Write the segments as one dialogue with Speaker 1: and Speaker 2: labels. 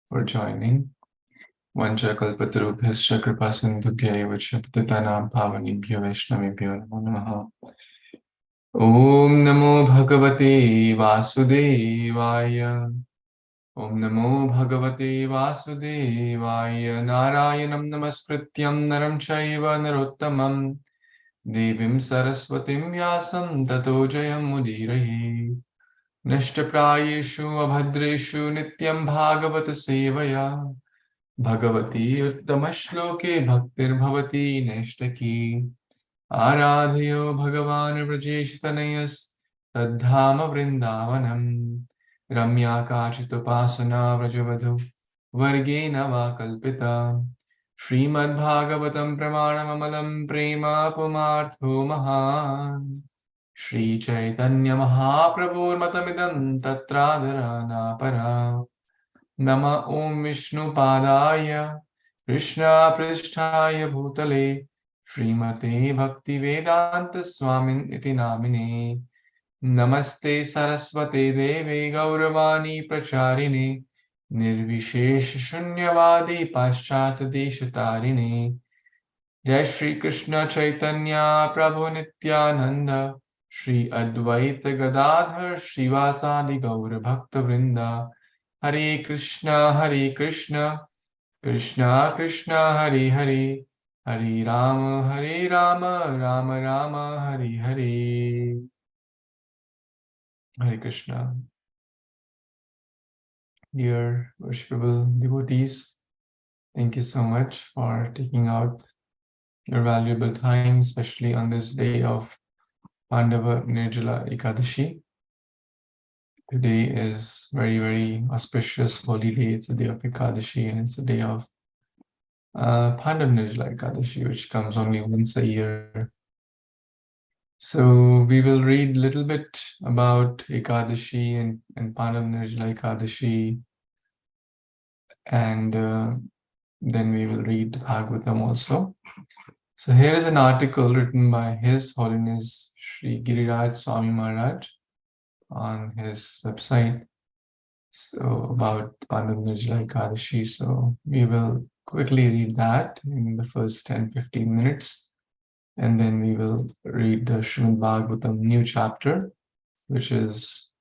Speaker 1: for joining. Vancha kalpatarubhyascha kripa sindhubhya cha patitanam pavanebhyo vaishnavebhyo namo namaha. Om namo bhagavate vasudevaya. Om namo bhagavate vasudevaya. Narayanam namaskrityam naram chaiva narottamam. Devim saraswatim vyasam tato jayam mudirahe. Nashtaprayeshu abhadreshu Nityaṁ bhāgavata-sevayā. Bhagavati uttamashloke bhaktir bhavati neshtaki. Ārādhayo bhagavan vrajeshitanayas tadhāma vrindavanam. Ramya kāchitupāsana vrajavadhu vargena va kalpita. Śrīmad-Bhāgavatam pramanamamalam prema pumartho mahan. Śrī Caitanya Mahāprabhu matamidam tatradharana para. Nama Om Vishnu Padaya Krishna Pristhaya Bhutale Srimate Bhakti Vedanta Swamin iti namine. Namaste Saraswate Deve Gauravani Pracharine Nirvishesh Shunyavadi Paschat Deshatarine. Jai Shri Krishna Chaitanya Prabhu Nityananda Shri Advaita Gadadhar Shivasadi Gaura Bhakta Vrinda. Hare Krishna, Krishna Krishna, Hare Hare, Hare Rama, Rama Rama, Hare Hare. Hare Krishna. Dear worshipable devotees, thank you so much for taking out your valuable time, especially on this day of Pandava Nirjala Ekadashi. Today is very, very auspicious holy day. It's a day of Ekadashi and it's a day of Pandava Nirjala Ekadashi, which comes only once a year. So we will read a little bit about Ekadashi and Pandava Nirjala Ekadashi, and then we will read Bhagavatam also. So here is an article written by His Holiness Sri Giriraj Swami Maharaj on his website, so about Pandava Nirjala Ekadashi. So we will quickly read that in the first 10-15 minutes, and then we will read the Śrīmad-Bhāgavatam new chapter, which is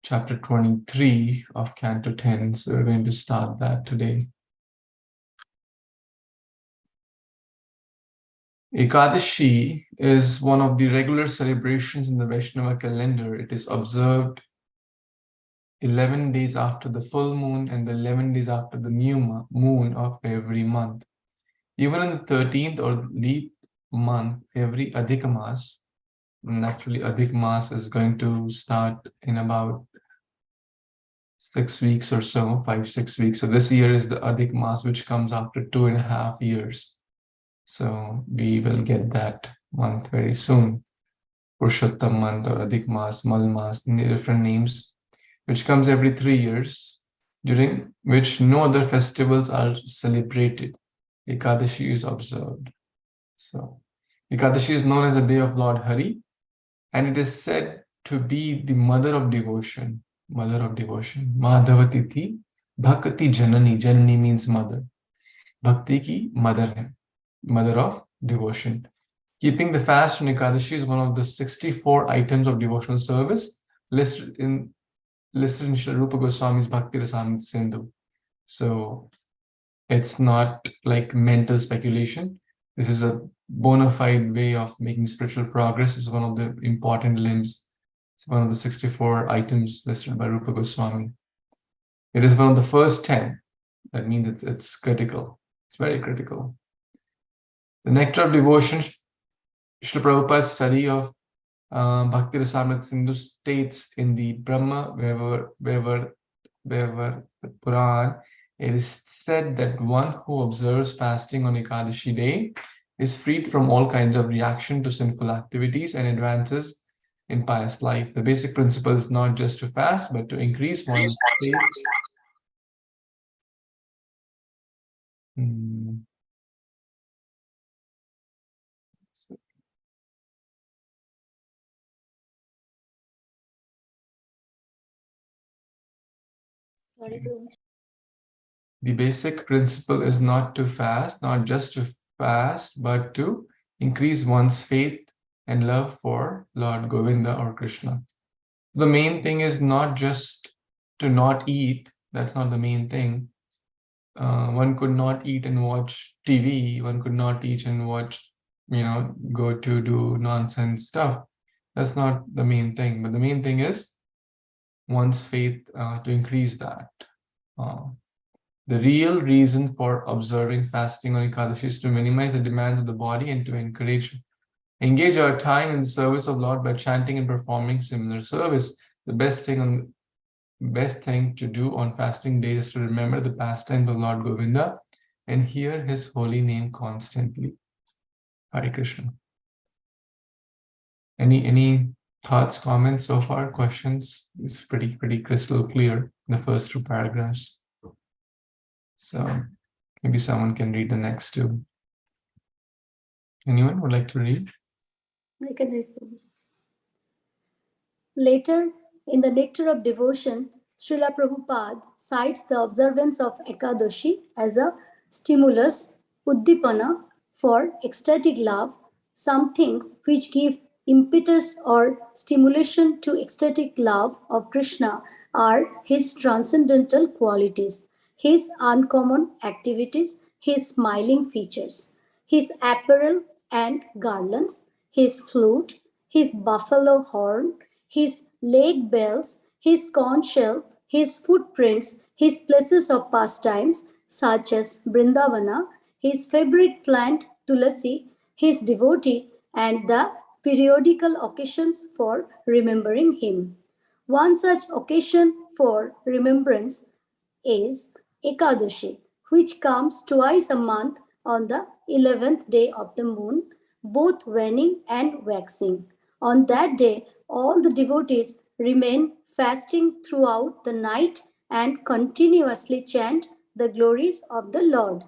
Speaker 1: chapter 23 of Canto 10. So we're going to start that today. Ekadashi is one of the regular celebrations in the Vaishnava calendar. It is observed 11 days after the full moon and the 11 days after the new moon of every month. Even on the 13th or leap month, every Adhik Mas, naturally Adhik Mas is going to start in about 6 weeks or so, 5-6 weeks. So this year is the Adhik Mas, which comes after 2.5 years. So we will get that month very soon. Purushottam month or Adhik Mas, Mal Mas, different names, which comes every 3 years, during which no other festivals are celebrated. Ekadashi is observed. So Ekadashi is known as the day of Lord Hari, and it is said to be the mother of devotion. Mother of devotion. Madhavatiti Bhakti Janani. Janani means mother. Bhakti ki mother hai. Mother of devotion. Keeping the fast on Ekadashi is one of the 64 items of devotional service listed in Srila Rupa Goswami's Bhakti Rasamrita Sindhu. So it's not like mental speculation. This is a bona fide way of making spiritual progress. It's one of the important limbs. It's one of the 64 items listed by Rupa Goswami. It is one of the first 10. That means it's critical. It's very critical. The nectar of devotion, Srila Prabhupada's study of Bhakti Rasamrita Sindhu states in the Brahma Vaivarta Puran, it is said that one who observes fasting on Ekadashi day is freed from all kinds of reaction to sinful activities and advances in pious life. The basic principle is not just to fast, but to increase one's faith.
Speaker 2: Sorry,
Speaker 1: the basic principle is not to fast, not just to fast, but to increase one's faith and love for Lord Govinda or Krishna. The main thing is not just to not eat. That's not the main thing. One could not eat and watch TV. One could not eat and watch, go to do nonsense stuff. That's not the main thing. But the main thing is one's faith, to increase that. The real reason for observing fasting on Ekadashi is to minimize the demands of the body and to engage our time in the service of Lord by chanting and performing similar service. The best thing to do on fasting days is to remember the pastimes of Lord Govinda and hear his holy name constantly. Hare Kṛṣṇa. Any thoughts, comments so far, questions? It's pretty crystal clear in the first two paragraphs. So maybe someone can read the next two. Anyone would like to read?
Speaker 2: I can read. Later, in the Nectar of Devotion, Srila Prabhupada cites the observance of Ekadashi as a stimulus, uddipana, for ecstatic love, some things which give impetus or stimulation to ecstatic love of Krishna are his transcendental qualities, his uncommon activities, his smiling features, his apparel and garlands, his flute, his buffalo horn, his leg bells, his conch shell, his footprints, his places of pastimes such as Vrindavana, his favorite plant Tulasi, his devotee, and the periodical occasions for remembering him. One such occasion for remembrance is Ekadashi, which comes twice a month on the 11th day of the moon, both waning and waxing. On that day, all the devotees remain fasting throughout the night and continuously chant the glories of the Lord.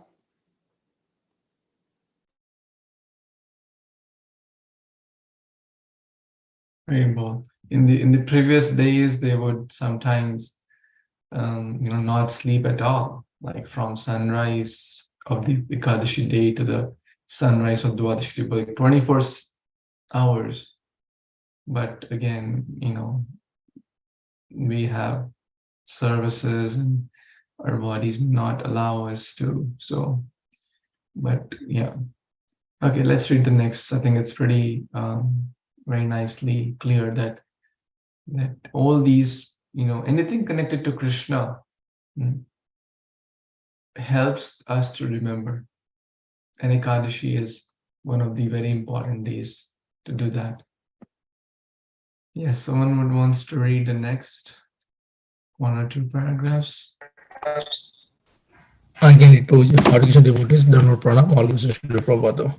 Speaker 1: Rainbow. In the previous days, they would sometimes not sleep at all, like from sunrise of the Ekadashi day to the sunrise of Dwadashi, like 24 hours. But again, we have services and our bodies not allow us to. So, but yeah. Okay, let's read the next. I think it's pretty very nicely clear that all these, anything connected to Krishna helps us to remember. And Ekadashi is one of the very important days to do that. Yes, someone would wants to read the next one or two paragraphs.
Speaker 3: I can read to you. Hare Kṛṣṇa devotees, Dharma Pranam, all this is Śrī Prabhupada.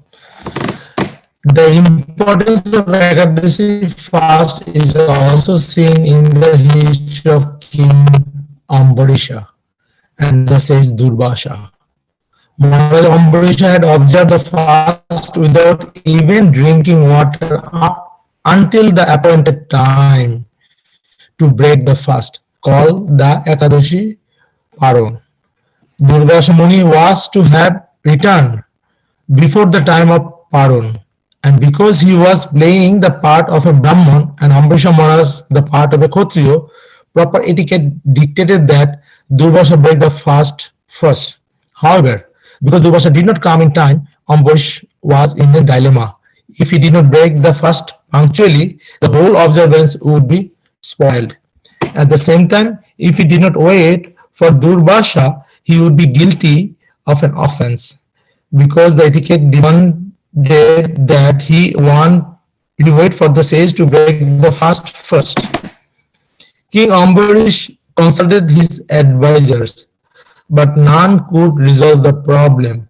Speaker 3: The importance of Ekadashi fast is also seen in the history of King Ambarisha and the sage Durvasa. Maharaj Ambarisha had observed the fast without even drinking water up until the appointed time to break the fast, called the Ekadashi Paron. Durvasa Muni was to have returned before the time of Paron, and because he was playing the part of a Brahman and Ambarisha Maharaj the part of a Kshatriya, proper etiquette dictated that Durvasa break the fast first. However, because Durvasa did not come in time, Ambarish was in a dilemma. If he did not break the fast punctually, the whole observance would be spoiled. At the same time, if he did not wait for Durvasa, he would be guilty of an offense, because the etiquette demanded that he wait for the sage to break the fast first. King Ambarish consulted his advisors, but none could resolve the problem.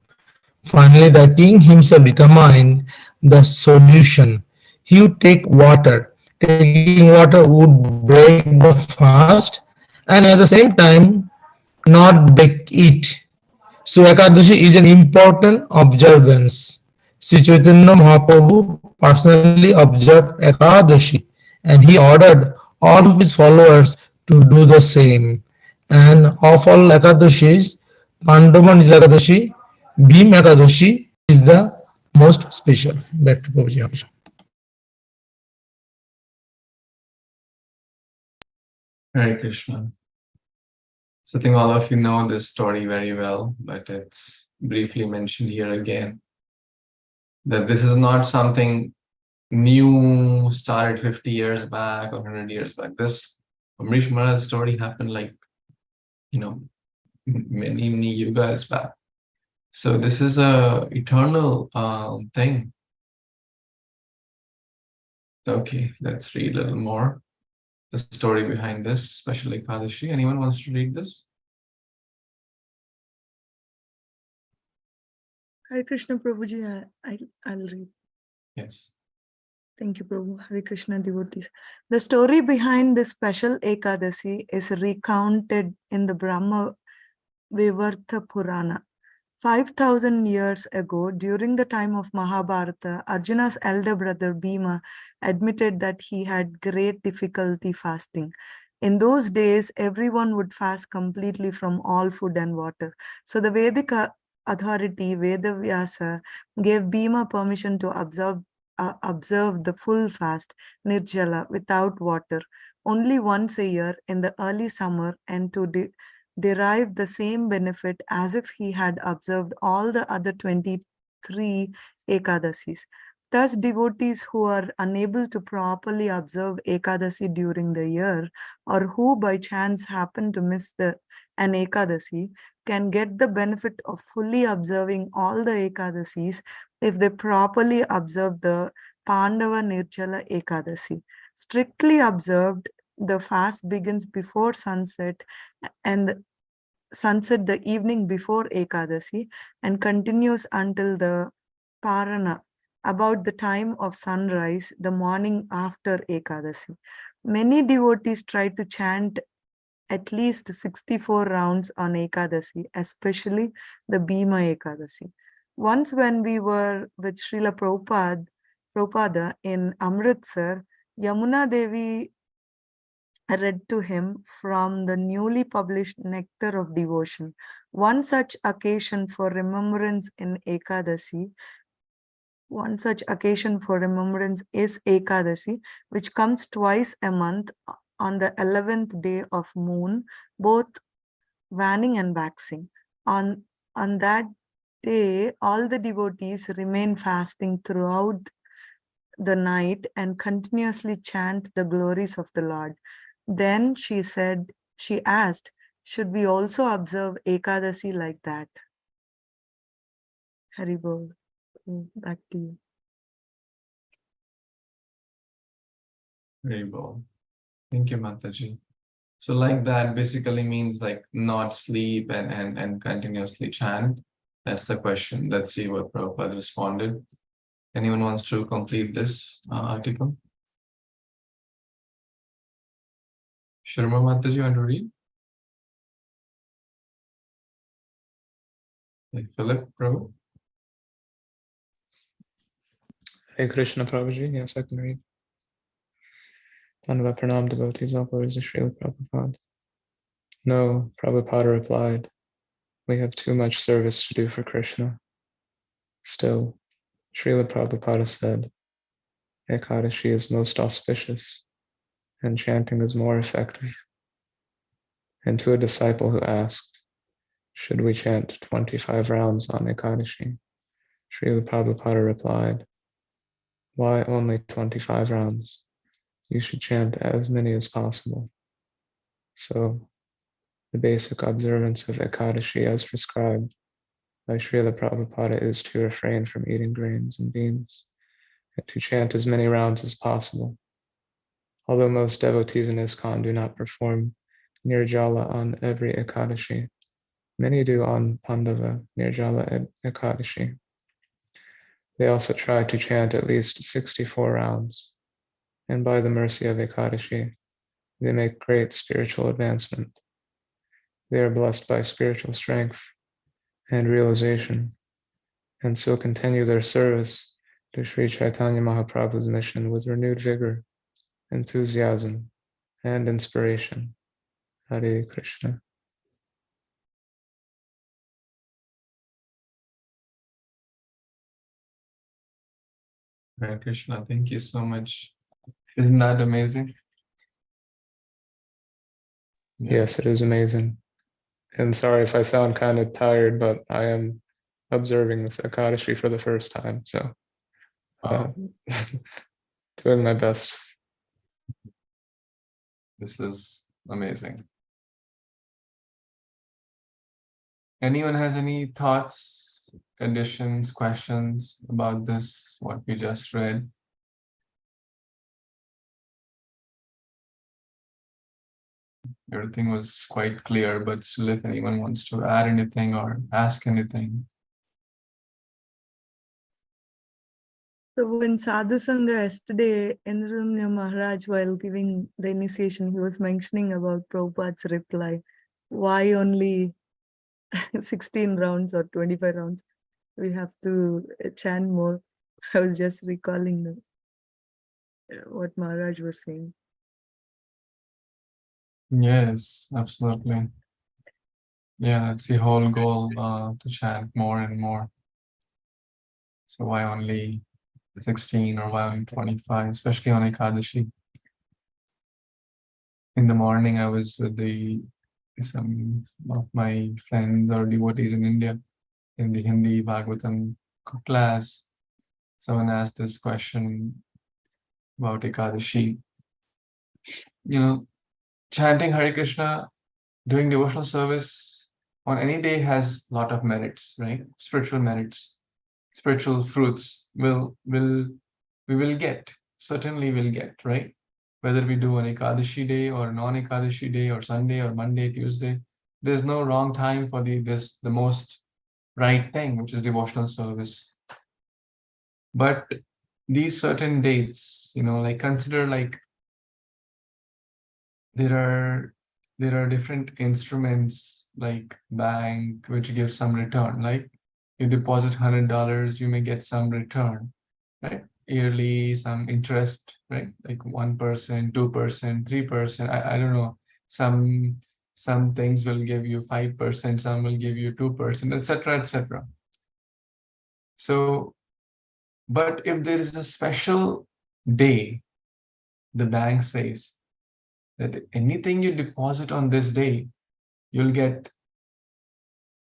Speaker 3: Finally, the king himself determined the solution. He would take water. Taking water would break the fast and at the same time not break it. So Ekadashi is an important observance. Śrī Caitanya Mahāprabhu personally observed Ekadashi and he ordered all of his followers to do the same. And of all Ekadashis, Pandava Ekadashi, Bhim Ekadashi is the most special. Back to Prabhuji.
Speaker 1: Hare Krishna. So I think all of you know this story very well, but it's briefly mentioned here again. That this is not something new, started 50 years back or 100 years back. This Amrish Maharaj story happened like, many yugas back. So this is a eternal thing. Okay, let's read a little more. The story behind this, especially Ekadashi. Anyone wants to read this?
Speaker 4: Hare Krishna Prabhuji, I'll read.
Speaker 1: Yes.
Speaker 4: Thank you, Prabhu. Hare Krishna devotees. The story behind this special Ekadasi is recounted in the Brahma Vivarta Purana. 5,000 years ago, during the time of Mahabharata, Arjuna's elder brother Bhima admitted that he had great difficulty fasting. In those days, everyone would fast completely from all food and water. So the Vedic authority, Vedavyasa, gave Bhima permission to observe the full fast, Nirjala, without water, only once a year in the early summer, and to derive the same benefit as if he had observed all the other 23 Ekadasis. Thus, devotees who are unable to properly observe Ekadasi during the year, or who by chance happen to miss an Ekadasi, can get the benefit of fully observing all the Ekadasis if they properly observe the Pandava Nirjala Ekadasi. Strictly observed, the fast begins before sunset and sunset the evening before Ekadasi and continues until the Parana, about the time of sunrise, the morning after Ekadasi. Many devotees try to chant at least 64 rounds on Ekadasi, especially the Bhima Ekadasi. Once when we were with Srila Prabhupada in Amritsar, Yamuna Devi read to him from the newly published Nectar of Devotion. One such occasion for remembrance in Ekadasi, one such occasion for remembrance is Ekadasi, which comes twice a month on the 11th day of moon, both waning and waxing. On that day, all the devotees remain fasting throughout the night and continuously chant the glories of the Lord. Then she asked, should we also observe Ekadasi like that? Hari Bol. Back to you.
Speaker 1: Very well. Thank you, Mataji. So like that basically means like not sleep and continuously chant. That's the question. Let's see what Prabhupada responded. Anyone wants to complete this article? Sharma Mataji, you want to read? Like Philip, Prabhu?
Speaker 5: Hare Krishna Prabhuji, yes, I can read. Dandavat Pranam devotees, all glories to Srila Prabhupada. No, Prabhupada replied, we have too much service to do for Krishna. Still, Srila Prabhupada said, Ekadashi is most auspicious, and chanting is more effective. And to a disciple who asked, should we chant 25 rounds on Ekadashi? Srila Prabhupada replied, why only 25 rounds? You should chant as many as possible. So, the basic observance of Ekadashi as prescribed by Srila Prabhupada is to refrain from eating grains and beans, and to chant as many rounds as possible. Although most devotees in Iskcon do not perform Nirjala on every Ekadashi, many do on Pandava Nirjala Ekadashi. They also try to chant at least 64 rounds, and by the mercy of Ekadashi, they make great spiritual advancement. They are blessed by spiritual strength and realization, and so continue their service to Śrī Caitanya Mahāprabhu's mission with renewed vigor, enthusiasm, and inspiration. Hare Krishna.
Speaker 1: Hare Krishna, thank you so much. Isn't that amazing? Yeah.
Speaker 5: Yes, it is amazing. And sorry if I sound kind of tired, but I am observing this Ekadashi for the first time. So doing my best.
Speaker 1: This is amazing. Anyone has any thoughts, additions, questions about this, what we just read? Everything was quite clear, but still, if anyone wants to add anything or ask anything.
Speaker 4: So in Sadhu Sangha yesterday, Indramya Maharaj, while giving the initiation, he was mentioning about Prabhupada's reply. Why only 16 rounds or 25 rounds? We have to chant more. I was just recalling what Maharaj was saying.
Speaker 1: Yes, absolutely. Yeah, that's the whole goal, to chant more and more. So why only 16 or why only 25, especially on Ekadashi? In the morning, I was with some of my friends or devotees in India in the Hindi Bhāgavatam class. Someone asked this question about Ekadashi. You know, chanting Hare Krishna, doing devotional service on any day has a lot of merits, right? Spiritual merits, spiritual fruits we will get, certainly will get, right? Whether we do an Ekadashi day or a non-Ekadashi day or Sunday or Monday, Tuesday, there's no wrong time for the most right thing, which is devotional service. But these certain dates, like consider like there are different instruments like bank which gives some return. Like you deposit $100, you may get some return, right? Yearly, some interest, right? Like 1%, 2%, 3%. I don't know. Some things will give you 5%, some will give you 2%, etc., etc. So, but if there is a special day, the bank says that anything you deposit on this day, you'll get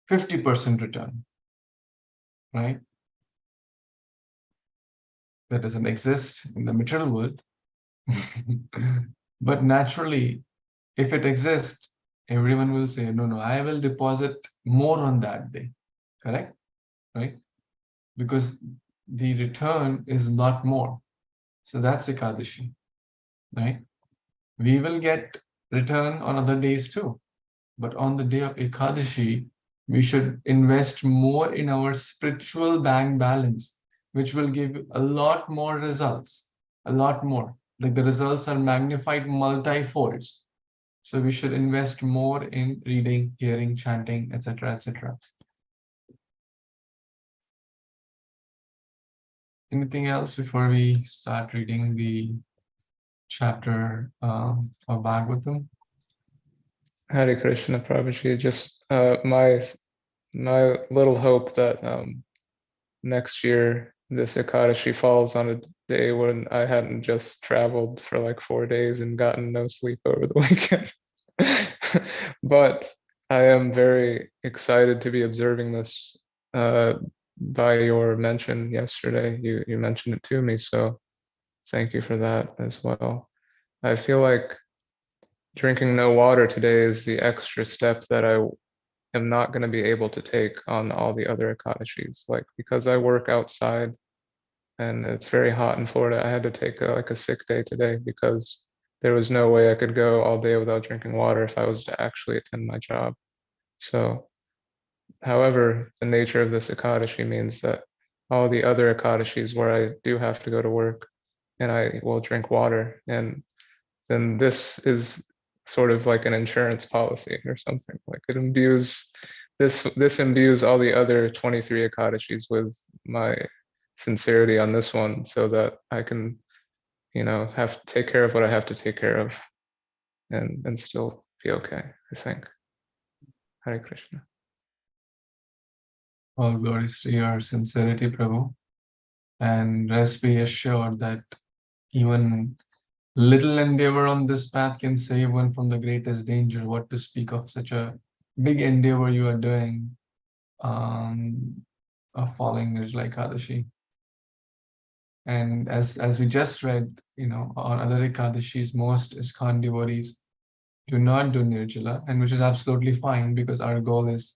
Speaker 1: 50% return, right? That doesn't exist in the material world. But naturally, if it exists, everyone will say, no, I will deposit more on that day, correct? Right? Because the return is a lot more. So that's Ekadashi, right? We will get return on other days too. But on the day of Ekadashi, we should invest more in our spiritual bank balance, which will give a lot more results, a lot more. Like the results are magnified multi-folds. So we should invest more in reading, hearing, chanting, etc., etc. Anything else before we start reading the chapter of Bhagavatam?
Speaker 5: Hare Krishna, Prabhuji. Just my little hope that next year this Ekadashi falls on a day when I hadn't just traveled for like 4 days and gotten no sleep over the weekend. But I am very excited to be observing this by your mention yesterday. You mentioned it to me, so thank you for that as well. I feel like drinking no water today is the extra step that I am not going to be able to take on all the other Ekadashis. Like, because I work outside and it's very hot in Florida, I had to take like a sick day today because there was no way I could go all day without drinking water if I was to actually attend my job. So, however, the nature of this Ekadashi means that all the other Ekadashis where I do have to go to work and I will drink water, and then this is sort of like an insurance policy or something. Like it imbues this imbues all the other 23 Ekadashis with my sincerity on this one, so that I can, have to take care of what I have to take care of, and still be okay, I think. Hare Krishna.
Speaker 1: All glories to your sincerity, Prabhu. And rest be assured that even little endeavor on this path can save one from the greatest danger. What to speak of such a big endeavor you are doing of following Nirjala Ekadashi. And as we just read, on other Ekadashis, most Iskcon devotees do not do Nirjala, and which is absolutely fine because our goal is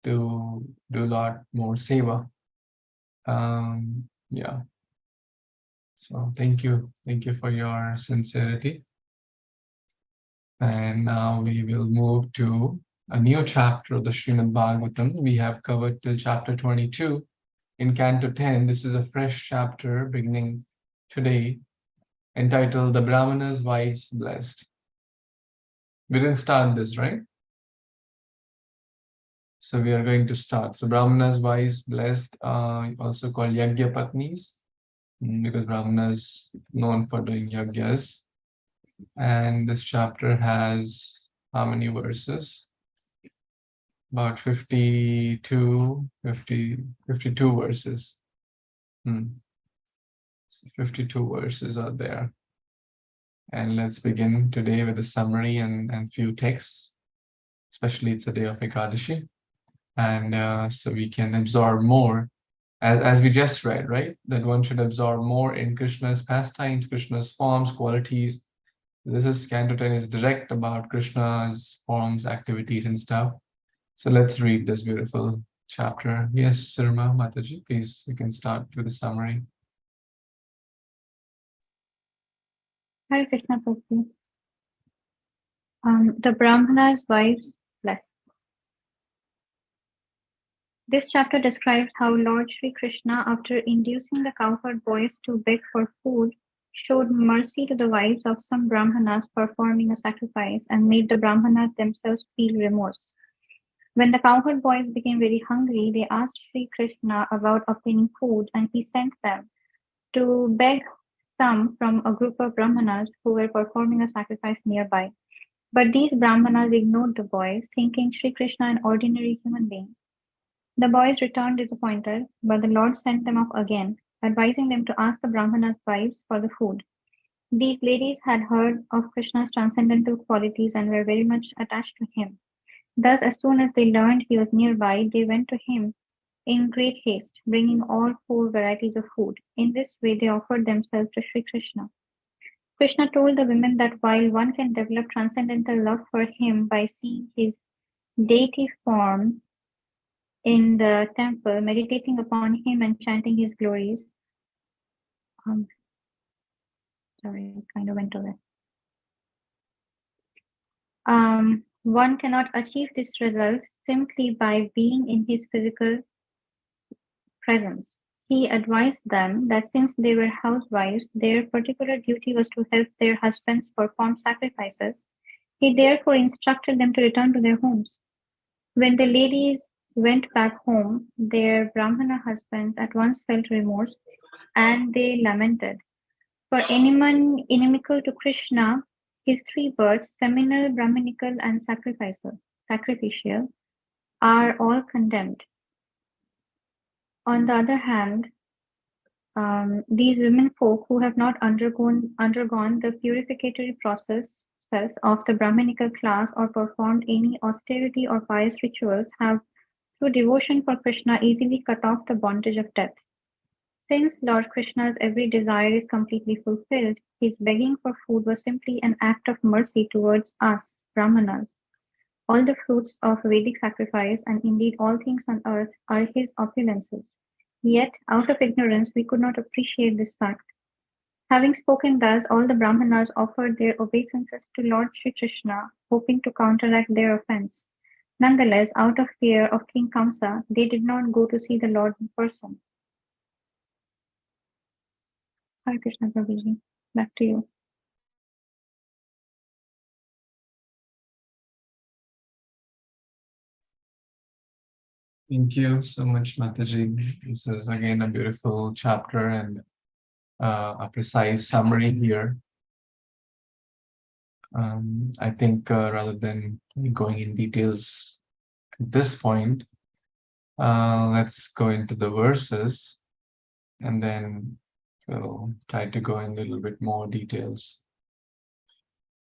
Speaker 1: to do a lot more seva. Yeah. So thank you for your sincerity. And now we will move to a new chapter of the Śrīmad-Bhāgavatam. We have covered till chapter 22 in Canto 10. This is a fresh chapter beginning today, entitled The Brahmana's Wives Blessed. We didn't start this, right? So we are going to start. So Brahmana's wives blessed, also called Yajna Patnis, because Brahmana is known for doing yagyas. And this chapter has how many verses? About 52 verses. So 52 verses are there. And let's begin today with a summary and few texts, especially it's a day of Ekadashi. And so we can absorb more, as we just read, right? That one should absorb more in Krishna's pastimes, Krishna's forms, qualities. This is Canto 10 is direct about Krishna's forms, activities, and stuff. So let's read this beautiful chapter. Yes, Sharma Mataji, please, you can start with a summary.
Speaker 6: Hare Kṛṣṇa Prabhu. The Brahmana's wives blessed. This chapter describes how Lord Sri Krishna, after inducing the cowherd boys to beg for food, showed mercy to the wives of some Brahmanas performing a sacrifice and made the Brahmanas themselves feel remorse. When the cowherd boys became very hungry, they asked Sri Krishna about obtaining food, and he sent them to beg some from a group of Brahmanas who were performing a sacrifice nearby. But these Brahmanas ignored the boys, thinking Sri Krishna an ordinary human being. The boys returned disappointed, but the Lord sent them off again, advising them to ask the Brahmanas' wives for the food. These ladies had heard of Krishna's transcendental qualities and were very much attached to him. Thus, as soon as they learned he was nearby, they went to him in great haste, bringing all 4 varieties of food. In this way, they offered themselves to Sri Krishna. Krishna told the women that while one can develop transcendental love for him by seeing his deity form in the temple, meditating upon him and chanting his glories, sorry, it kind of went away. One cannot achieve this result simply by being in his physical presence. He advised them that since they were housewives, their particular duty was to help their husbands perform sacrifices. He therefore instructed them to return to their homes. When the ladies went back home, their Brahmana husbands at once felt remorse and they lamented. For anyone inimical to Krishna, his 3 births, seminal, Brahmanical, and sacrificial, are all condemned. On the other hand, these women folk who have not undergone the purificatory process of the Brahmanical class or performed any austerity or pious rituals have, through devotion for Krishna, easily cut off the bondage of death. Since Lord Krishna's every desire is completely fulfilled, his begging for food was simply an act of mercy towards us, Brahmanas. All the fruits of Vedic sacrifice and indeed all things on earth are his opulences. Yet, out of ignorance, we could not appreciate this fact. Having spoken thus, all the Brahmanas offered their obeisances to Lord Sri Krishna, hoping to counteract their offense. Nonetheless, out of fear of King Kamsa, they did not go to see the Lord in person. Hare Kṛṣṇa Prabhuji, back to you.
Speaker 1: Thank you so much, Mataji. This is again a beautiful chapter and a precise summary here. I think rather than going in details at this point, let's go into the verses. and then we'll try to go in a little bit more details.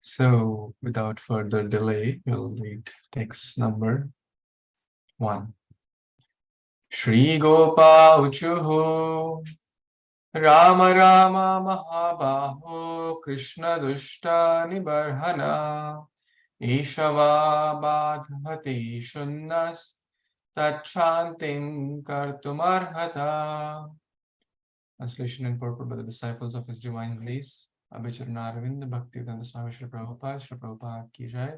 Speaker 1: So without further delay, we'll read text number 1. Shri Gopa Uchuhu Rama Rama Mahabaho Krishna Dushta Nibarhana Ishava Badhati Shunnas Tachantim Kartumarhata. Translation and purport by the disciples of His Divine Bliss, Abhicharana Arvind Bhaktivedanta Swami Śrī Prabhupada ki jai,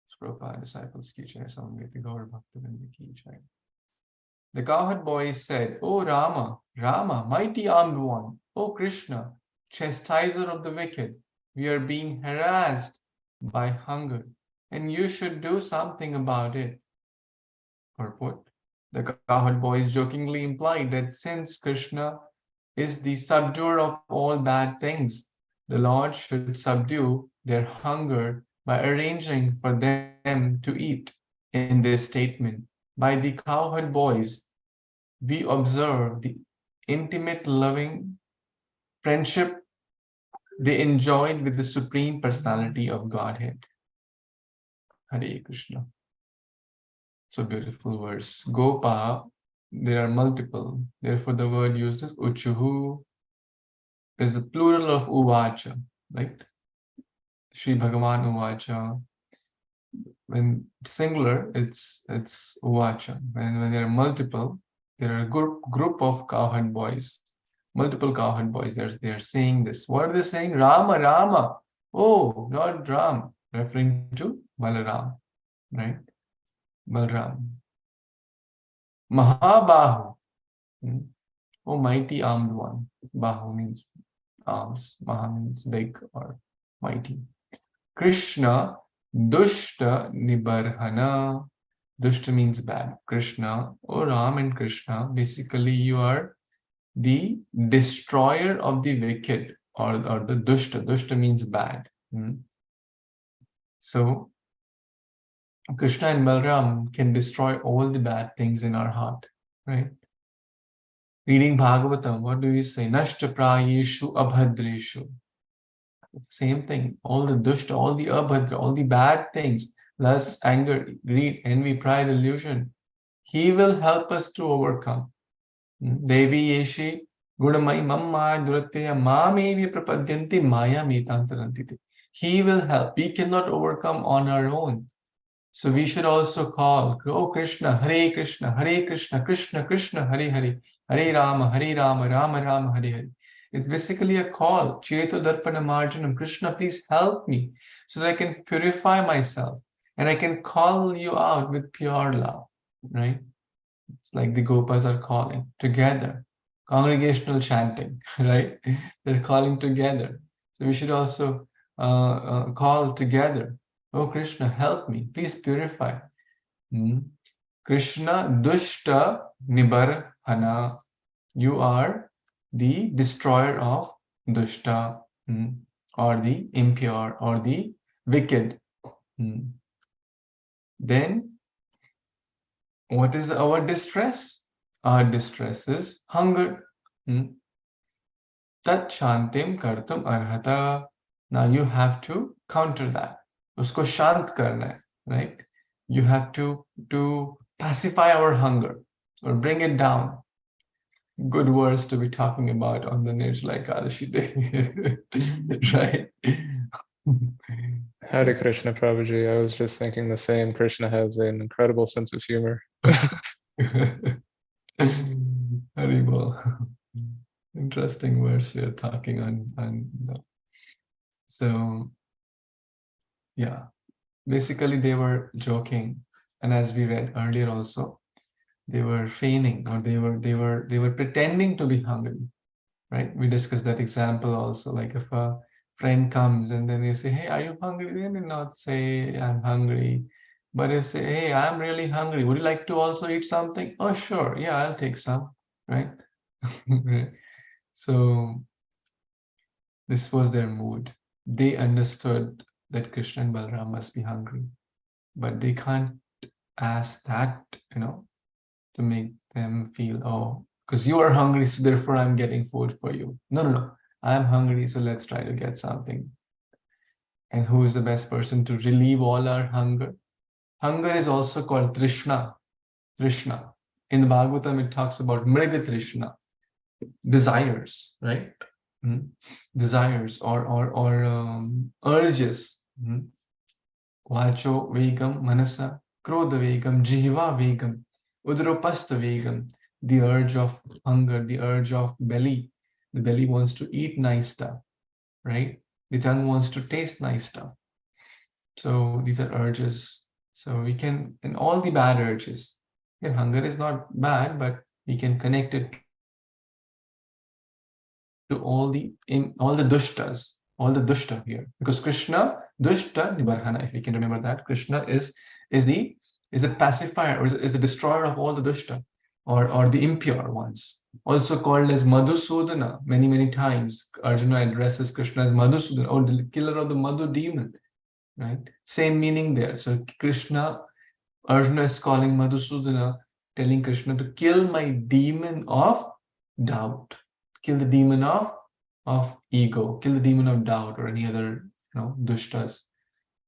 Speaker 1: Śrī Prabhupada disciples ki jai, Samveti Gaur Bhaktivedanta ki jai. The cowherd boys said, "O Rama, Rama, mighty armed one, O Krishna, chastiser of the wicked, we are being harassed by hunger, and you should do something about it." Purport: the cowherd boys jokingly implied that since Krishna is the subduer of all bad things, the Lord should subdue their hunger by arranging for them to eat. In this statement by the cowherd boys, we observe the intimate loving friendship they enjoyed with the Supreme Personality of Godhead. Hare Kṛṣṇa. So beautiful verse. Gopa, there are multiple. Therefore, the word used is Uchuhu, is the plural of Uvacha, right? Shri Bhagavan Uvacha. When singular, it's Uvacha. When there are multiple, there are a group of cowherd boys, multiple cowherd boys. They're saying this. What are they saying? Rama, Rama. Oh, Lord Ram, referring to Balaram, right? Balaram. Mahabahu. Oh, mighty armed one. Bahu means arms. Maha means big or mighty. Krishna, Dushta Nibarhana. Dushta means bad. Krishna, oh Ram and Krishna, basically you are the destroyer of the wicked, or the Dushta. Dushta means bad. So Krishna and Balaram can destroy all the bad things in our heart, right? Reading Bhagavatam, what do we say? Nashta prayeshu abhadreshu. Same thing. All the dushta, all the abhadra, all the bad things, lust, anger, greed, envy, pride, illusion, He will help us to overcome. Devi yeshi gudamai mamma duratya mamevi prapadyanti maya metantarantite. He will help. We cannot overcome on our own. So we should also call, oh Krishna, Hare Krishna, Hare Krishna, Krishna Krishna, Hare Hare, Hare Rama, Rama Rama, Hare Hare. It's basically a call. Cheto Darpana Marjanam. Krishna, please help me so that I can purify myself and I can call you out with pure love, right? It's like the Gopas are calling together. Congregational chanting, right? They're calling together. So we should also call together. Oh Krishna, help me. Please purify. Krishna Dushta Nibarhana. You are the destroyer of Dushta, or the impure, or the wicked. Then, what is our distress? Our distress is hunger. Tat shantim kartum arhata. Now you have to counter that. Usko shant karna hai, right? You have to pacify our hunger or bring it down. Good words to be talking about on the Nirjala Ekadashi day, right?
Speaker 5: Hare Krishna, Prabhuji. I was just thinking the same. Krishna has an incredible sense of humor.
Speaker 1: Haribol. Interesting words we are talking on. So, yeah, basically they were joking, and as we read earlier also, they were feigning, or they were pretending to be hungry, right? We discussed that example also. Like if a friend comes and then they say, "Hey, are you hungry?" They may not say, "I'm hungry," but if say, "Hey, I'm really hungry. Would you like to also eat something?" "Oh, sure. Yeah, I'll take some." Right? So this was their mood. They understood that Krishna and Balaram must be hungry, but they can't ask that, to make them feel, oh, because you are hungry, so therefore I'm getting food for you. No, no, no. I'm hungry, so let's try to get something. And who is the best person to relieve all our hunger? Hunger is also called Trishna. Trishna. In the Bhagavatam, it talks about Mriga Trishna, desires, right? Desires or urges. Vacho vegam manasa, krodha vegam, jiva vegam, udropastha vegam. The urge of hunger, the urge of belly. The belly wants to eat nice stuff, right? The tongue wants to taste nice stuff. So these are urges. So we can, and all the bad urges. Yeah, hunger is not bad, but we can connect it to all the dushtas, all the dushta here. Because Krishna, dushta nibarhana, if we can remember that, Krishna is the pacifier, or is the destroyer of all the dushta, or the impure ones. Also called as Madhusudana. Many times Arjuna addresses Krishna as Madhusudana, or the killer of the Madhu demon. Right? Same meaning there. So Arjuna is calling Madhusudana, telling Krishna to kill my demon of doubt, kill the demon of ego, kill the demon of doubt, or any other dushtas.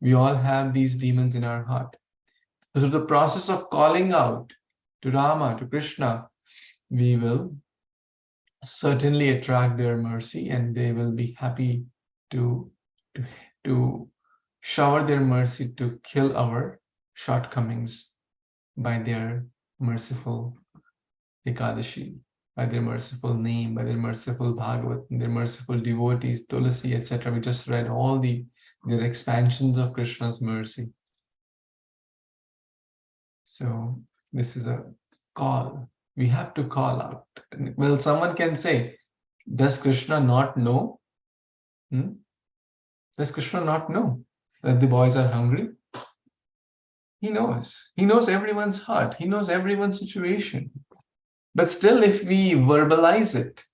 Speaker 1: We all have these demons in our heart. So the process of calling out to Rama, to Krishna, we will certainly attract their mercy, and they will be happy to shower their mercy to kill our shortcomings by their merciful Ekadashi, by their merciful name, by their merciful Bhagavatam, their merciful devotees, Tulasi, etc. We just read all their expansions of Krishna's mercy. So this is a call. We have to call out. Well, someone can say, does Krishna not know? Does Krishna not know that the boys are hungry? He knows. He knows everyone's heart. He knows everyone's situation. But still, if we verbalize it,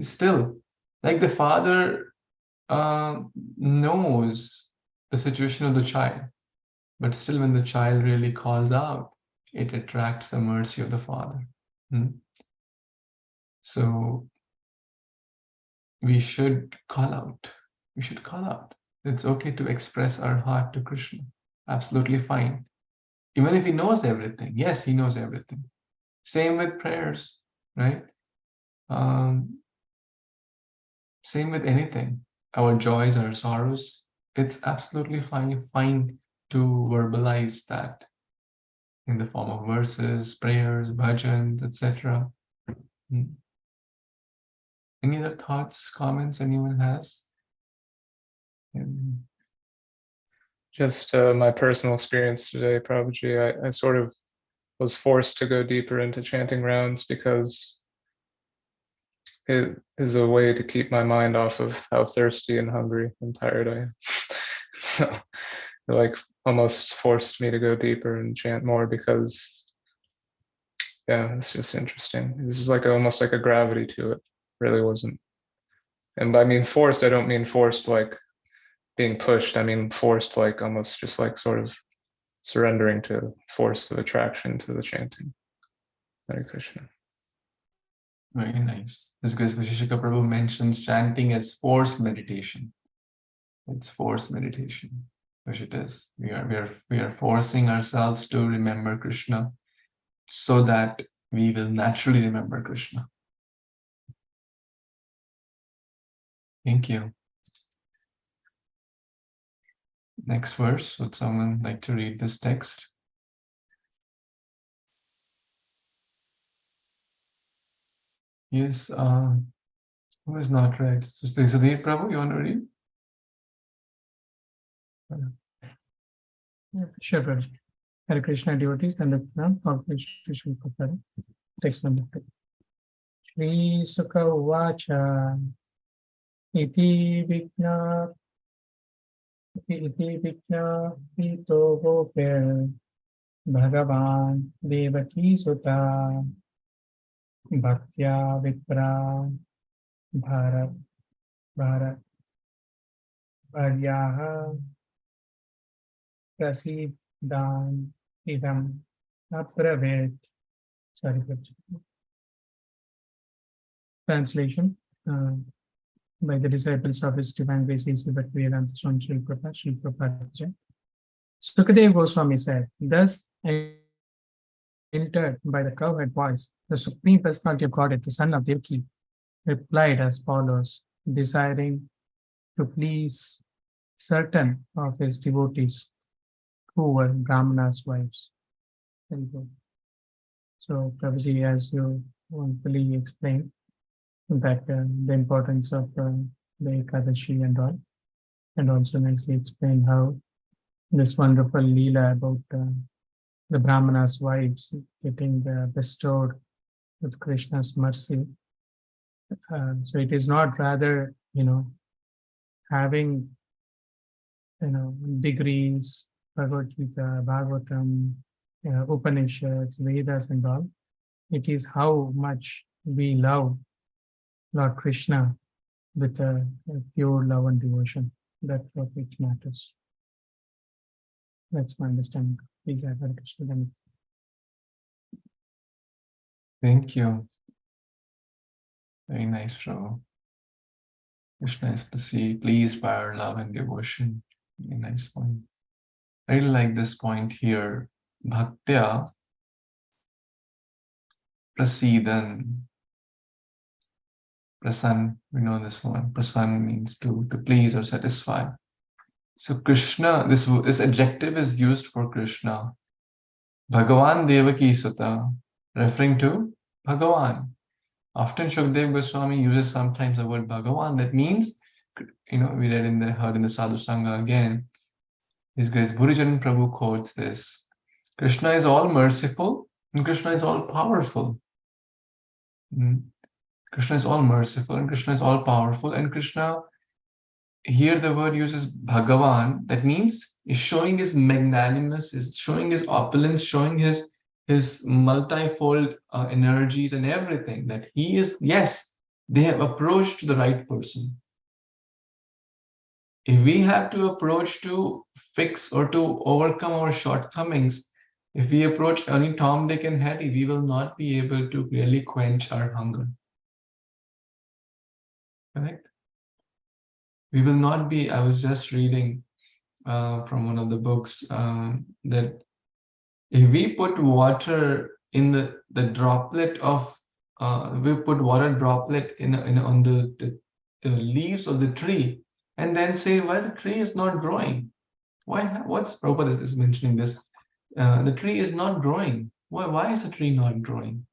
Speaker 1: still, like the father knows the situation of the child, but still when the child really calls out, it attracts the mercy of the father. So we should call out. We should call out. It's okay to express our heart to Krishna. Absolutely fine. Even if he knows everything. Yes, he knows everything. Same with prayers, right? Same with anything. Our joys, our sorrows. It's absolutely fine to verbalize that in the form of verses, prayers, bhajans, etc. Any other thoughts, comments anyone has?
Speaker 5: Just my personal experience today, Prabhuji, I sort of was forced to go deeper into chanting rounds because it is a way to keep my mind off of how thirsty and hungry and tired I am. So it like almost forced me to go deeper and chant more because, yeah, it's just interesting. This is like almost like a gravity to it. Really wasn't. And by mean forced, I don't mean forced like being pushed. I mean forced like almost just like sort of surrendering to force of attraction to the chanting. Hare Kṛṣṇa.
Speaker 1: Very nice. This Grace Vishishika Prabhu mentions chanting as forced meditation. It's forced meditation, which it is. We are forcing ourselves to remember Krishna so that we will naturally remember Krishna. Thank you. Next verse. Would someone like to read this text? Yes. Who is not read? Sudhir Prabhu, you want to read?
Speaker 7: Yeah, sure, brother. Hare Krishna devotees and the Nityaṁ of Shri Caitanya. Text number 2. Shri Sukha Uvacha Iti Vigna Hito Gopir Bhagavan Devaki Sutta Bhaktya Vipra Bharat Bharyaha Prasiddhan Idam Apravet. Sorry, Translation by the disciples of His Divine Grace A.C. Bhaktivedanta Swami Śrīla Prabhupada. Sukadeva Goswami said, thus entered by the cowherd voice, the Supreme Personality of Godhead, the son of Devaki, replied as follows, desiring to please certain of his devotees who were Brahmana's wives. So, Prabhuji, as you fully explained, that the importance of the Ekadashi and all, and also nicely explained how this wonderful Leela about the Brahmana's wives getting bestowed with Krishna's mercy. So it is not rather, having, degrees, Bhagavad Gita, Bhagavatam, Upanishads, Vedas and all. It is how much we love Lord Krishna with a pure love and devotion. That's what it matters. That's my understanding. Please, Hare Kṛṣṇa.
Speaker 1: Thank you. Very nice, Prabhu. Krishna is pleased by our love and devotion. Very nice point. I really like this point here. Bhaktya prasidan. Prasan, we know this one. Prasan means to please or satisfy. So Krishna, this adjective is used for Krishna. Bhagavan Devaki Sutta, referring to Bhagavan. Often Shukdev Goswami uses sometimes the word Bhagavan. That means, we heard in the Sadhu Sangha again, His Grace Bhurijan Prabhu quotes this. Krishna is all merciful and Krishna is all powerful. Krishna is all merciful and Krishna is all powerful, and Krishna, here the word uses Bhagavan, that means is showing his magnanimous, is showing his opulence, showing his multifold energies and everything, that he is, yes, they have approached the right person. If we have to approach to fix or to overcome our shortcomings, if we approach only Tom, Dick and Harry, we will not be able to really quench our hunger. Correct? We will not be, I was just reading from one of the books that if we put water in the droplet of, we put water droplet on the leaves of the tree, and then say, well, the tree is not growing. Why? What's Prabhupada is mentioning this? The tree is not growing. Why is the tree not growing?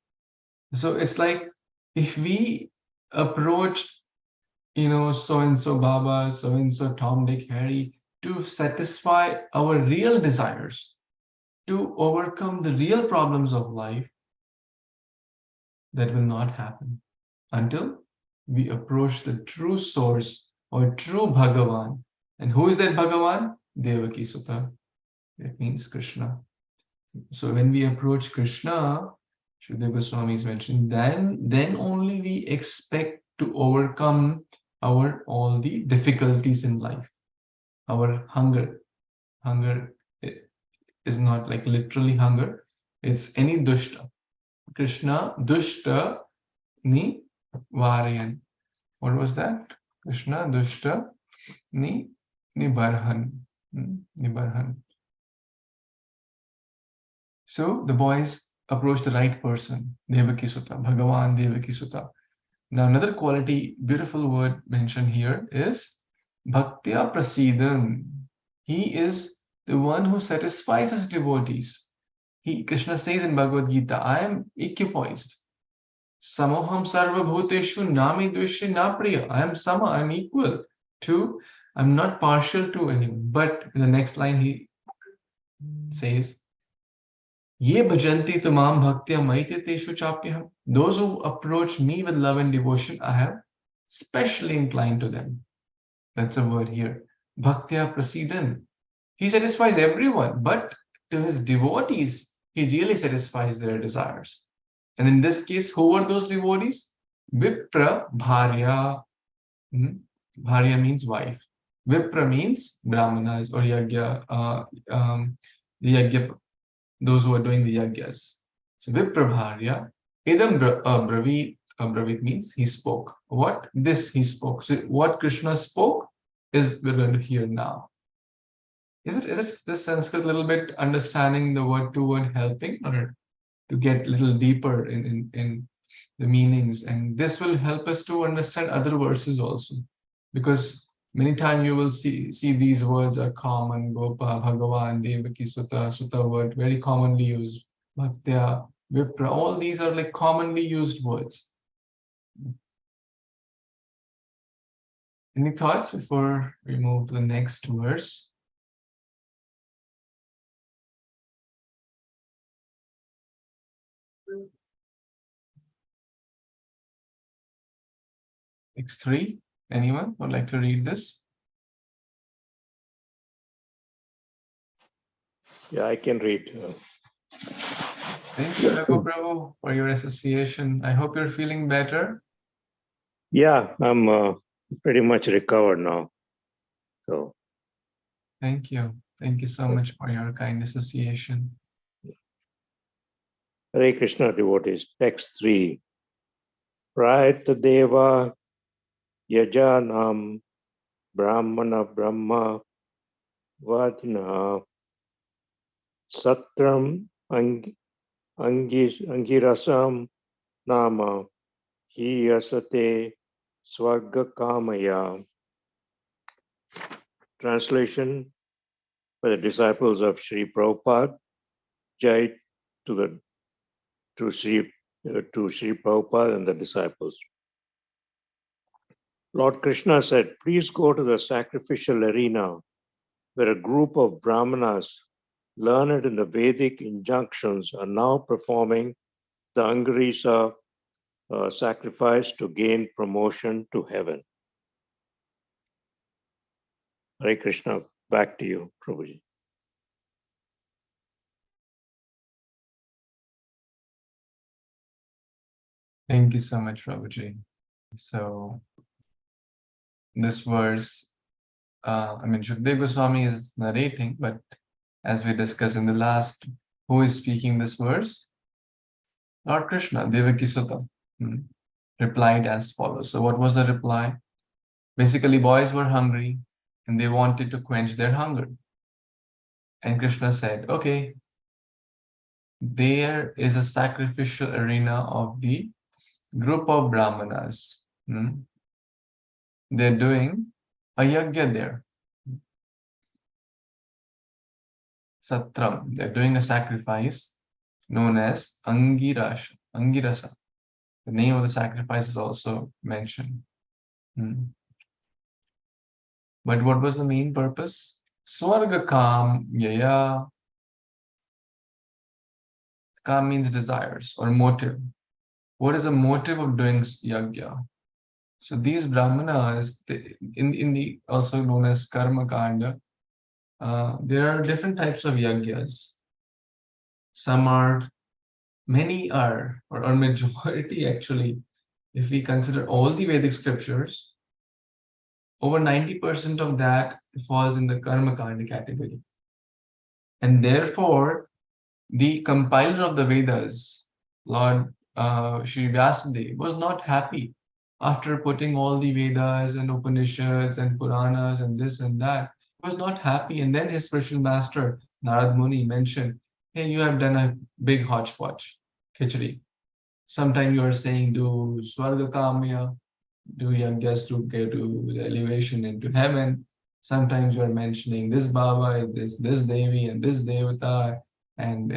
Speaker 1: So it's like if we approach, so-and-so Baba, so-and-so Tom, Dick, Harry, to satisfy our real desires, to overcome the real problems of life, that will not happen until we approach the true source or true Bhagavan. And who is that Bhagavan? Devaki Sutta. That means Krishna. So when we approach Krishna, Shukdev Goswami is mentioning, then only we expect to overcome all the difficulties in life. Our hunger is not like literally hunger, it's any dushta. Krishna dushta ni varayan. What was that? Krishna dushta ni barhan. Nibarhan. So the boys approach the right person, Devaki Sutta, Bhagavan Devaki Sutta. Now another quality, beautiful word mentioned here is Bhaktya Prasidan. He is the one who satisfies his devotees. Krishna says in Bhagavad Gita, I am equipoised. Samoham sarva bhuteshu nami dveshe na priya. I am sama, I am equal to, I'm not partial to anyone. But in the next line he says, Ye bhajanti tamam bhaktya maite teshu chapyaham. Those who approach me with love and devotion, I have specially inclined to them. That's a word here. Bhaktya prasidan. He satisfies everyone, but to his devotees, he really satisfies their desires. And in this case, who were those devotees? Vipra Bharya. Bharya means wife. Vipra means Brahmanas or Yagya, the Yagya, those who are doing the Yagyas. So Vipra Bharya, Idam Bravi Abravit means he spoke. What? This he spoke. So what Krishna spoke is we're going to hear now. Is it this Sanskrit a little bit understanding the word to word helping, or to get a little deeper in the meanings? And this will help us to understand other verses also, because many times you will see these words are common. Gopa, Bhagavan, Devaki, Sutta word, very commonly used. Bhaktya, Vipra, all these are like commonly used words. Any thoughts before we move to the next verse? X3, anyone would like to read this?
Speaker 8: Yeah, I can read.
Speaker 1: Thank you, Prabhu, for your association. I hope you're feeling better.
Speaker 8: Yeah, I'm pretty much recovered now. So
Speaker 1: Thank you. Thank you so much for your kind association.
Speaker 8: Hare Kṛṣṇa devotees, text 3. Prayata Deva Yajanam Brahmana Brahma Vadina Satram Angirasam Nama Hiyasate Swagakamaya. Translation by the disciples of Śrī Prabhupada. Jai to Śrī Prabhupada and the disciples. Lord Krishna said, please go to the sacrificial arena where a group of Brahmanas learned in the Vedic injunctions are now performing the Angirasa sacrifice to gain promotion to heaven. Hare Krishna, back to you, Prabhuji.
Speaker 1: Thank you so much, Prabhuji. So this verse, Shukdev Goswami is narrating, but as we discussed in the last, who is speaking this verse? Lord Krishna, Devaki Sutta, replied as follows. So what was the reply? Basically, boys were hungry and they wanted to quench their hunger. And Krishna said, okay, there is a sacrificial arena of the group of Brahmanas. They're doing a yajna there. Satram, they're doing a sacrifice known as Angirasa. The name of the sacrifice is also mentioned. But what was the main purpose? Swarga Kam Yaya. Kam means desires or motive. What is the motive of doing yajna? So these Brahmanas, in the also known as Karma Kanda, there are different types of yajnas. Many are, or majority actually, if we consider all the Vedic scriptures, over 90% of that falls in the Karma Kanda category. And therefore, the compiler of the Vedas, Lord Shri Vyasadeva, was not happy after putting all the Vedas and Upanishads and Puranas and this and that. He was not happy. And then his spiritual master, Narad Muni, mentioned, hey, you have done a big hodgepodge, khichdi. Sometimes you are saying, do Swarga Kamya, do yajnas to get to the elevation into heaven. Sometimes you are mentioning this Baba, this Devi, and this Devata. And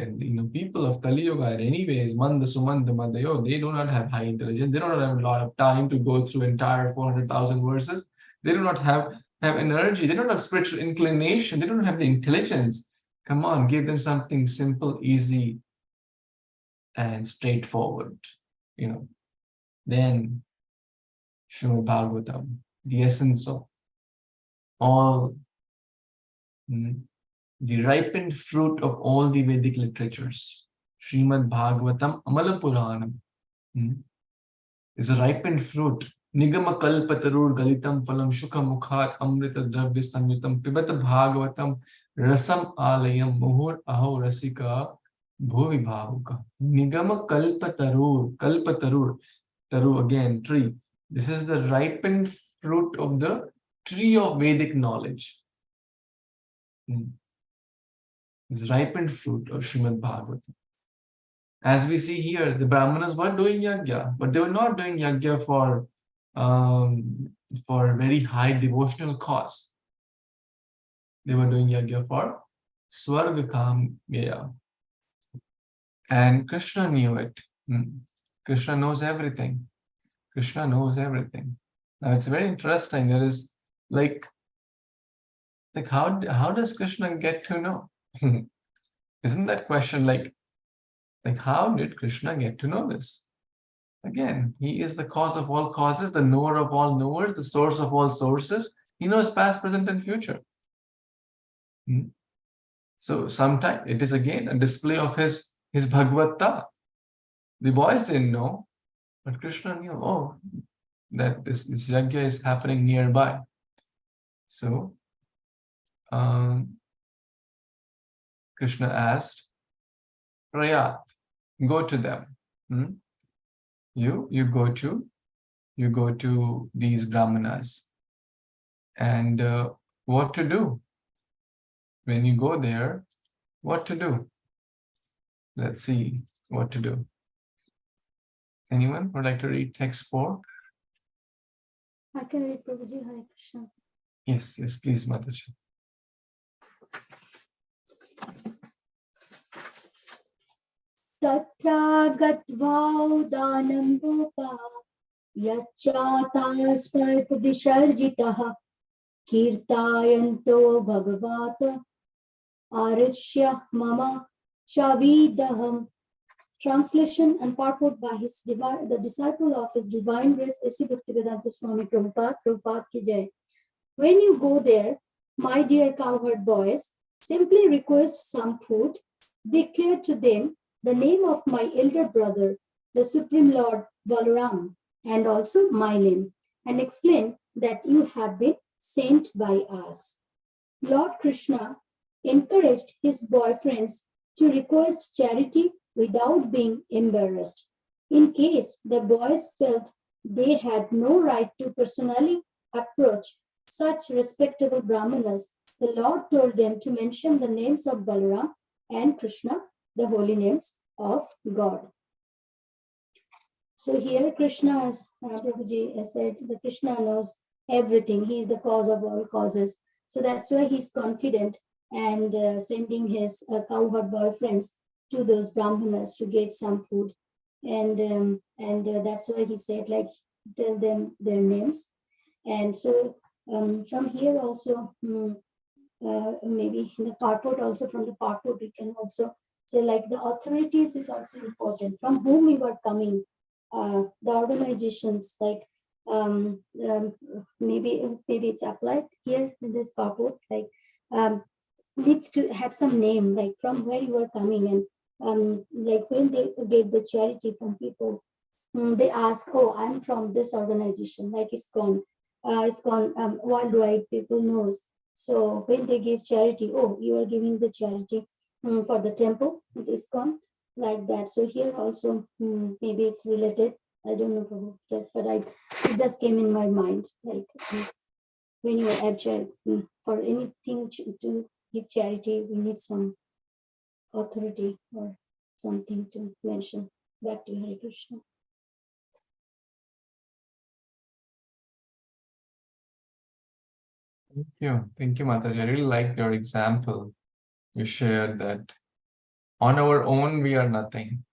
Speaker 1: people of Kali Yuga are anyways, Manda Sumanda Madayo, they do not have high intelligence. They don't have a lot of time to go through entire 400,000 verses. They do not have energy. They don't have spiritual inclination. They don't have the intelligence. Come on, give them something simple, easy, and straightforward. Then Śrīmad-Bhāgavatam, the essence of all the ripened fruit of all the Vedic literatures. Śrīmad-Bhāgavatam Amala Puranam is a ripened fruit. Nigama kalpatarur galitam phalam shukha mukhat amrita dravya samyutam pibata bhagavatam rasam alayam muhur aho rasika bhuvi bhavuka. Nigama kalpatarur. Taru again, tree. This is the ripened fruit of the tree of Vedic knowledge. This ripened fruit of Śrīmad-Bhāgavatam. As we see here, the Brahmanas were doing yajna, but they were not doing yajna for very high devotional cause. They were doing yajna for Swarga Kamya. And Krishna knew it. Krishna knows everything. Krishna knows everything. Now it's very interesting. There is like how does Krishna get to know? Isn't that question like how did Krishna get to know this? Again, he is the cause of all causes, the knower of all knowers, the source of all sources. He knows past, present, and future. So sometimes it is again a display of his bhagavata. The boys didn't know, but Krishna knew, oh, that this yajna is happening nearby. So Krishna asked, Prayat, go to them. You go to these brahmanas. And what to do? When you go there, what to do? Let's see what to do. Anyone would like to read text 4?
Speaker 2: I can read, Prabhuji. Hare Krishna.
Speaker 1: Yes, please, Mataji.
Speaker 2: Tatra gatva danam gopa yacchataspad visharjitaha kirtayanto bhagavata arishya mama shavidaham. Translation and purport by the disciple of His Divine Grace A.C. Bhaktivedanta Swami Prabhupada, Prabhupada ki jai. When you go there, my dear cowherd boys, simply request some food, declare to them the name of my elder brother, the Supreme Lord Balaram, and also my name, and explain that you have been sent by us. Lord Krishna encouraged his boyfriends to request charity without being embarrassed. In case the boys felt they had no right to personally approach such respectable brahmanas, the Lord told them to mention the names of Balaram and Krishna, the holy names of God. So here Krishna, as Prabhuji has said, that Krishna knows everything. He is the cause of all causes. So that's why he's confident and sending his cowherd boyfriends to those brahmanas to get some food. And that's why he said, like, tell them their names. And so from here also, maybe in the purport also, from the purport we can also say, like, the authorities is also important, from whom we were coming, the organizations, like maybe it's applied here in this purport, like needs to have some name, like from where you were coming, and like when they get the charity from people, they ask, oh, I'm from this organization, like Iskcon. Iskcon, worldwide people knows. So when they give charity, oh, you are giving the charity for the temple, Iskcon, like that. So here also, maybe it's related. I don't know, but it just came in my mind, like when you are at charity, for anything to give charity, we need some authority or something to mention. Back to Hare Krishna.
Speaker 1: Thank you, Mataji. I really like your example. You shared that on our own we are nothing,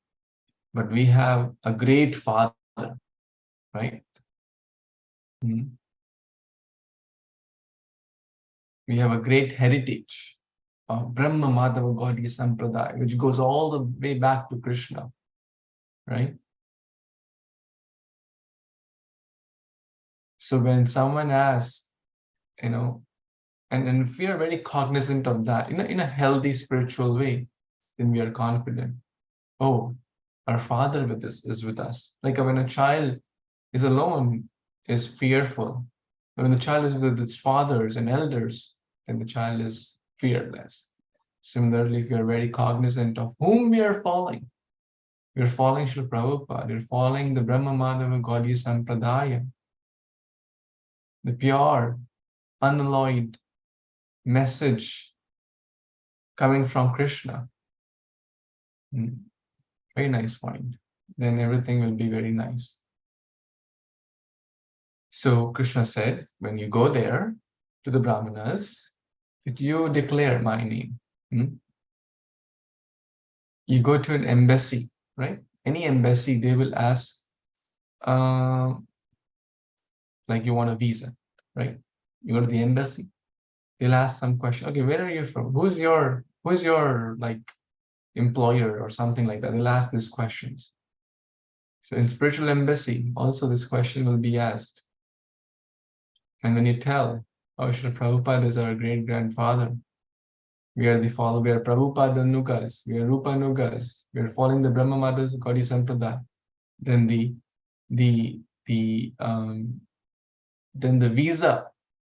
Speaker 1: but we have a great Father, right? We have a great heritage of Brahma Madhava Gaudiya Sampradaya, which goes all the way back to Krishna, right? So when someone asks, and if we are very cognizant of that in a healthy spiritual way, then we are confident. Oh, our Father is with us. Like when a child is alone, is fearful. But when the child is with its fathers and elders, then the child is fearless. Similarly, if we are very cognizant of whom we are following, We're following Srila Prabhupada. We're following the Brahma Madhava Gaudiya Sampradaya, the pure, unalloyed message coming from Krishna. Very nice point. Then everything will be very nice. So Krishna said, when you go there to the Brahmanas, if you declare my name, you go to an embassy, right? Any embassy, they will ask, like you want a visa, right? You go to the embassy, they'll ask some question. Okay, where are you from? Who's your like employer or something like that? They'll ask these questions. So in spiritual embassy, also this question will be asked. And when you tell, oh, Srila Prabhupada is our great grandfather, we are the follower, we are Prabhupada Nugas, we are Rupa Nugas, we are following the Brahma Mother's Gaudiya Sampradaya, then the visa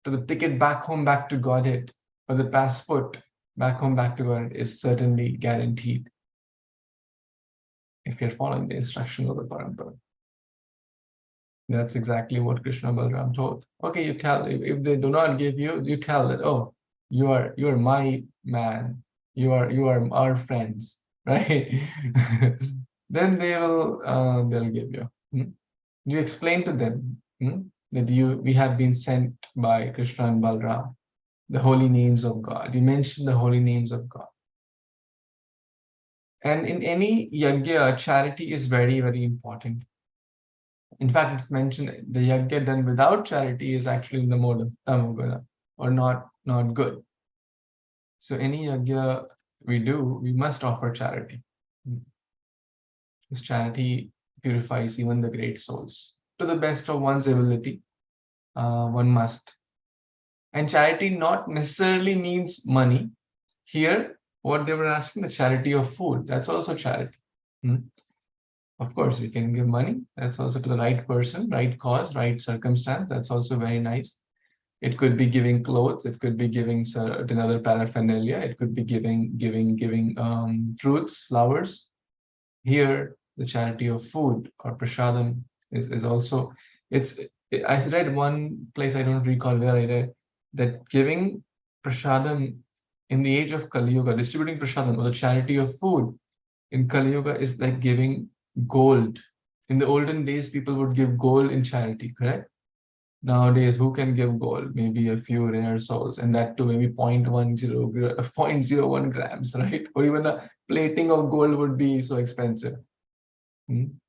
Speaker 1: to the ticket back home, back to Godhead, or the passport back home, back to Godhead is certainly guaranteed if you're following the instructions of the Parampara. That's exactly what Krishna Balaram told. Okay, you tell, if they do not give you, you tell that, oh, you are my man, you are our friends, right? Then they'll give you. You explain to them that we have been sent by Krishna and Balaram, the holy names of God. You mention the holy names of God. And in any yajna, charity is very, very important. In fact, it's mentioned the yajna done without charity is actually in the mode of tamoguna, or not good. So any yajna we do, we must offer charity. This charity purifies even the great souls. To the best of one's ability, one must. And charity not necessarily means money. Here, what they were asking, the charity of food, that's also charity. Of course, we can give money. That's also to the right person, right cause, right circumstance. That's also very nice. It could be giving clothes. It could be giving certain other paraphernalia. It could be giving fruits, flowers. Here, the charity of food or prasadam is also. I read one place, I don't recall where I read, that giving prasadam in the age of Kali Yuga, distributing prasadam or the charity of food in Kali Yuga is like giving gold. In the olden days, people would give gold in charity, correct? Nowadays, who can give gold? Maybe a few rare souls, and that too maybe 0.01 grams, right? Or even a plating of gold would be so expensive. In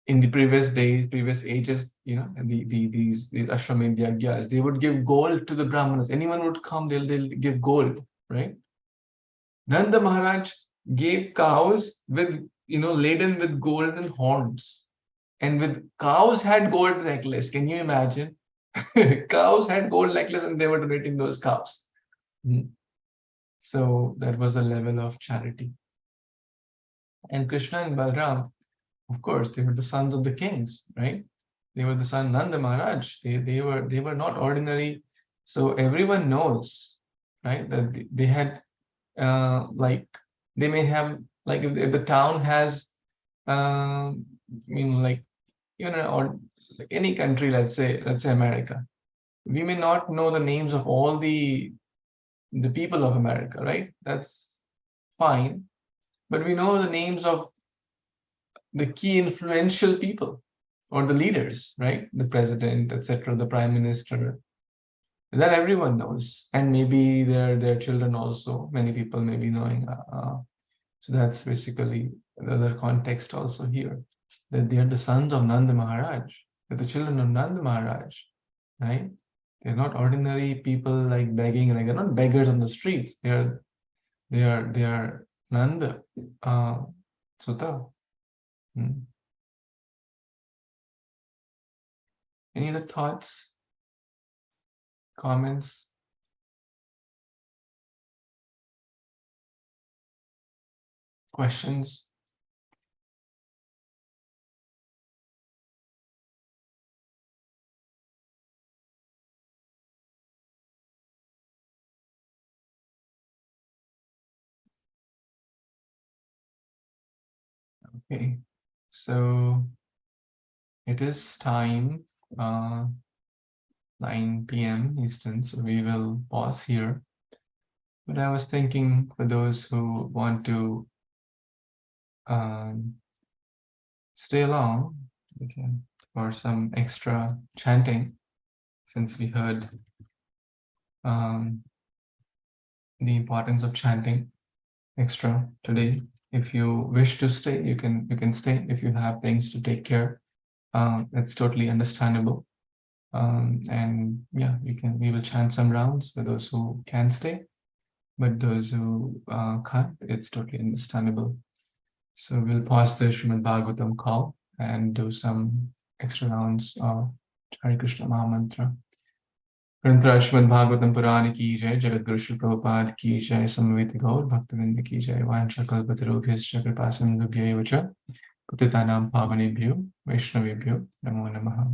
Speaker 1: the previous days, previous ages, these Ashwamedh Yagyas, they would give gold to the Brahmanas. Anyone would come, they'll give gold, right? Nanda Maharaj gave cows with, laden with golden horns, and with cows had gold necklace. Can you imagine? Cows had gold necklace and they were donating those cows. So that was the level of charity. And Krishna and Balaram, of course, they were the sons of the kings, right? They were the son Nanda Maharaj. They were not ordinary. So everyone knows, right, that they had they may have, like, if the town has like or like any country, let's say America, we may not know the names of all the people of America, right? That's fine, but we know the names of the key influential people or the leaders, right? The president, etc., the prime minister. That everyone knows, and maybe their children also. Many people may be knowing. So that's basically another context also here, that they are the sons of Nanda Maharaj. They're the children of Nanda Maharaj, right? They're not ordinary people like begging, like they're not beggars on the streets. They are Nanda Sutta. Any other thoughts, comments? Questions? Okay, so it is time 9 p.m. Eastern, so we will pause here. But I was thinking for those who want to stay along, okay, for some extra chanting, since we heard the importance of chanting extra today. If you wish to stay, you can stay. If you have things to take care, it's totally understandable. And yeah, we will chant some rounds for those who can stay, but those who can't, it's totally understandable. So we'll pause the Śrīmad-Bhāgavatam call and do some extra rounds of Hare Kṛṣṇa Mahamantra. Śrīmad-Bhāgavatam Purana ki jai, Jagat Guru Śrīla Prabhupada ki jai, Samaveta Gaur Bhaktavinda ki jai, Vancha Kalpatarubhyascha Kripasindubhyaiva cha, Patitanam Pavanebhyo Vaishnavebhyo Namo Namaha.